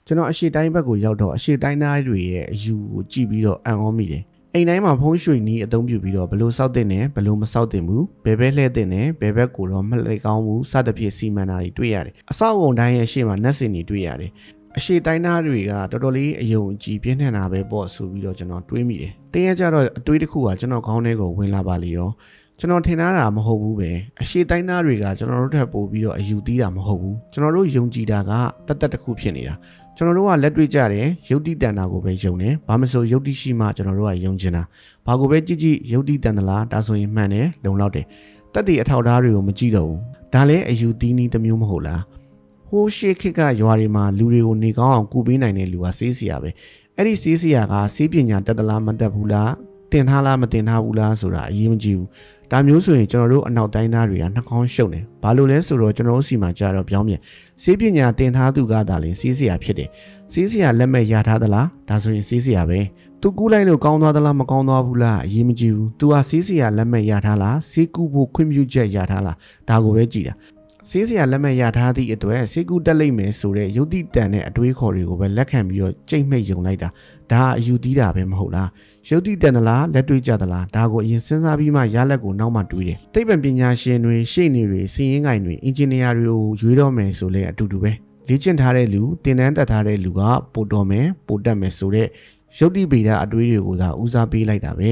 ကျွန်တော်အရှိတိုင်းဘက်ကိုရောက်တော့အရှိတိုင်းသားတွေရဲ့အယူကိုကြည့်ပြီးတော့အံ့ဩမိတယ်အိမ်တိုင်းမှာဖုံးရွှေနီးအသုံးပြုပြီးတော့ဘလို့စောက်တင်တယ်ဘလို့မစောက်တင်ဘူးဘယ်ဘက်လှည့်တင်တယ်ဘယ်ဘက်ကိုတော့မလှည့်ကောင်းဘူးစသဖြင့်စီမံတာတွေတွေ့ရတယ်အဆောက်အုံတိုင်းရဲ့ရှေ့မှာနက်စင်တွေတွေ့ရတယ်အရှိတိုင်းသားတွေကတော်တော်လေးအယုံကြည်ပြင်းထန်တာပဲပေါ့ဆိုပြီးတော့ကျွန်တော်တွေးမိတယ်တရက်ကျတော့အတွေးတစ်ခုကကျွန်တော်ခေါင်းထဲကိုဝင်လာပါလေရောကျွန်တော်ထင်တာမဟုတ်ဘူးပဲအရှိတိုင်းသားတွေကကျွန်တော်တို့ထပ်ပို့ပြီးတော့အယူသီးတာမဟုတ်ဘူးကျွန်တော်တို့ယုံကြည်တာကတတ်တစ်ခုဖြစ်နေတာကျွန်တော်တို့ကလက်တွေ့ကြတယ်ယုတ်တိတန်တာကိုပဲယုံတယ်ဘာမဆိုယုတ်တိရှိမှကျွန်တော်တို့ကယုံချင်တာဘာကိုပဲကြည့်ကြည့်ယုတ်တိတန်သလားဒါဆိုရင်မှန်တယ်လုံလောက်တယ်တက်တဲ့အထောက်ထားတွေကိုမကြည့်တော့ဘူးဒါလည်းအယူသီးနည်းတစ်မျိုးမဟုတ်လားဟိုးရှေးခေတ်ကရွာတွေမှာလူတွေကိုနေကောင်းအောင်ကူပေးနိုင်တဲ့လူကဆေးဆရာပဲအဲ့ဒီဆေးဆရာကဆေးပညာတက်သလားမတက်ဘူးလားတင်ထားလားမတင်ထားဘူးလားဆိုတာအရေးမကြီးဘူးဒါမျိုးဆိုရင်ကျွန်တော်တို့အနောက်တိုင်းသားတွေကနှာခေါင်းရှုပ်နေဘာလို့လဲဆိုတော့ကျွန်တော်တို့စီမှာကြာတော့ပြောင်းပြန်ဆေးပညာတင်ထားသူကဒါလည်းဆေးဆရာဖြစ်တယ်ဆေးဆရာလက်မဲ့ရထားသလားဒါဆိုရင်ဆေးဆရာပဲသူကူးလိုက်လို့ကောင်းသွားသလားမကောင်းသွားဘူးလားအရေးမကြီးဘူးသူကဆေးဆရာလက်မဲ့ရထားလားဆေးကူးဖို့ခွင့်ပြုချက်ရထားလားဒါကိုပဲကြည့်တာဆေးဆရာလက်မဲ့ရထားသည့်အတွက်ဆေးကူးတက်လိမ့်မယ်ဆိုတဲ့ယုတ်တိတန်တဲ့အတွေးခေါ်တွေကိုပဲလက်ခံပြီးတော့ကြိတ်မိတ်ယုံလိုက်တာဒါအယူသီးတာပဲမဟုတ်လားယုတ်တိတန်သလားလက်တွေ့ကြသလားဒါကိုအရင်စဉ်းစားပြီးမှရလက်ကိုနောက်မှတွေးတယ်သိပ္ပံပညာရှင်တွေရှေ့နေတွေစီးရင်ကိုင်တွေအင်ဂျင်နီယာတွေကိုရွေးတော့မယ်ဆိုလဲအတူတူပဲလေ့ကျင့်ထားတဲ့လူတင်တန်းတက်ထားတဲ့လူကပို့တော်မယ်ပို့တက်မယ်ဆိုတဲ့ယုတ်တိဗေဒအတွေးတွေကိုသာဦးစားပေးလိုက်တာပဲ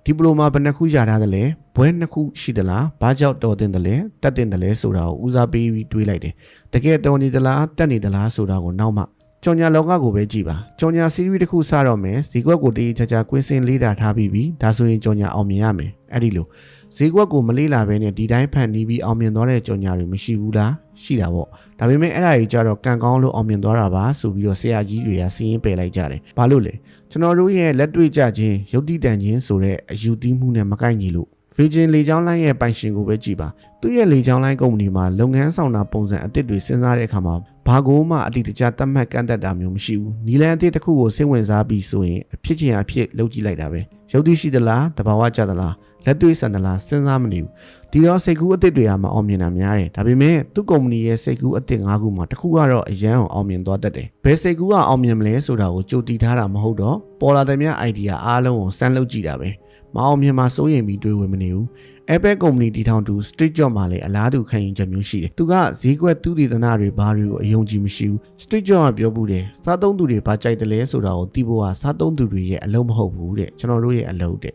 ဒီပလိုမာဘယ်နှခုရထားသလဲဘွဲနှစ်ခုရှိသလားဘာကြောင့်တော်တင်တယ်လဲတက်တင်တယ်လဲဆိုတာကိုဦးစားပေးပြီးတွေးလိုက်တယ်တကယ်တော်နေသလားတက်နေသလားဆိုတာကိုနောက်မှကြော်ညာလောကကိုပဲကြည့်ပါကြော်ညာစီးရီးတစ်ခုစတော့မယ်ဈေးကွက်ကိုတည်ချာချာကွင်းစင်လေးတာထားပြီးပြီဒါဆိုရင်ကြော်ညာအောင်မြင်ရမယ်အဲ့ဒီလိုဈေးကွက်ကိုမလေးလာဘဲနဲ့ဒီတိုင်းဖန်တီးပြီးအောင်မြင်သွားတဲ့ကြော်ညာတွေမရှိဘူးလားရှိတာပေါ့ဒါပေမဲ့အဲ့ဒါကြီးကြတော့ကံကောင်းလို့အောင်မြင်သွားတာပါဆိုပြီးတော့ဆရာကြီးတွေကစီးရင်ပယ်လိုက်ကြတယ်ဘာလို့လဲကျွန်တော်တို့ရဲ့လက်တွေ့ကြခြင်းယုတ်တိတန်ခြင်းဆိုတဲ့အယူသီးမှုနဲ့မကိုက်ညီလို့Virgin လေကြောင်းလိုင်းရဲ့ပိုင်ရှင်ကိုပဲကြည့်ပါသူ့ရဲ့လေကြောင်းလိုင်းကုမ္ပဏီမှာလုပ်ငန်းဆောင်တာပုံစံအသစ်တွေစဉ်းစားတဲ့အခါမှာဘာကိုမှအတိအကျသတ်မှတ်ကန့်သက်တာမျိုးမရှိဘူးနီလန်အသစ်တစ်ခုကိုစိတ်ဝင်စားပြီးဆိုရင်အဖြစ်ချင်းအဖြစ်လုပ်ကြည့်လိုက်တာပဲယုတ်တိရှိသလားတဘာဝကျသလားလက်တွေ့ဆန်သလားစဉ်းစားမနေဘူးဒီတော့စိတ်ကူးအသစ်တွေကမအောင်မြင်တာများတယ်ဒါပေမဲ့သူ့ကုမ္ပဏီရဲ့စိတ်ကူးအသစ်၅ခုမှာတစ်ခုကတော့အရန်အောင်မြင်သွားတတ်တယ်ဘယ်စိတ်ကူးကအောင်မြင်မလဲဆိုတာကိုကြိုတည်ထားတာမဟုတ်တော့ပေါ်လာတဲ့များ idea အားလုံးကိုစမ်းလုပ်ကြည့်တာပဲမအောင်မြင်မှာစိုးရိမ်ပြီးတွေးဝင်မနေဘူး Apple ကုမ္ပဏီတည်ထောင်သူ Steve Jobs မှာလည်းအလားတူခံယူချက်မျိုးရှိတယ်သူကဈေးကွက်သူတည်သနာတွေဘာတွေကိုအယုံကြည်မရှိဘူး Steve Jobs ကပြောဘူးတယ်စားသုံးသူတွေဘာကြိုက်တယ်လဲဆိုတာကိုသိဖို့ကစားသုံးသူတွေရဲ့အလုပ်မဟုတ်ဘူးတဲ့ကျွန်တော်တို့ရဲ့အလုပ်တဲ့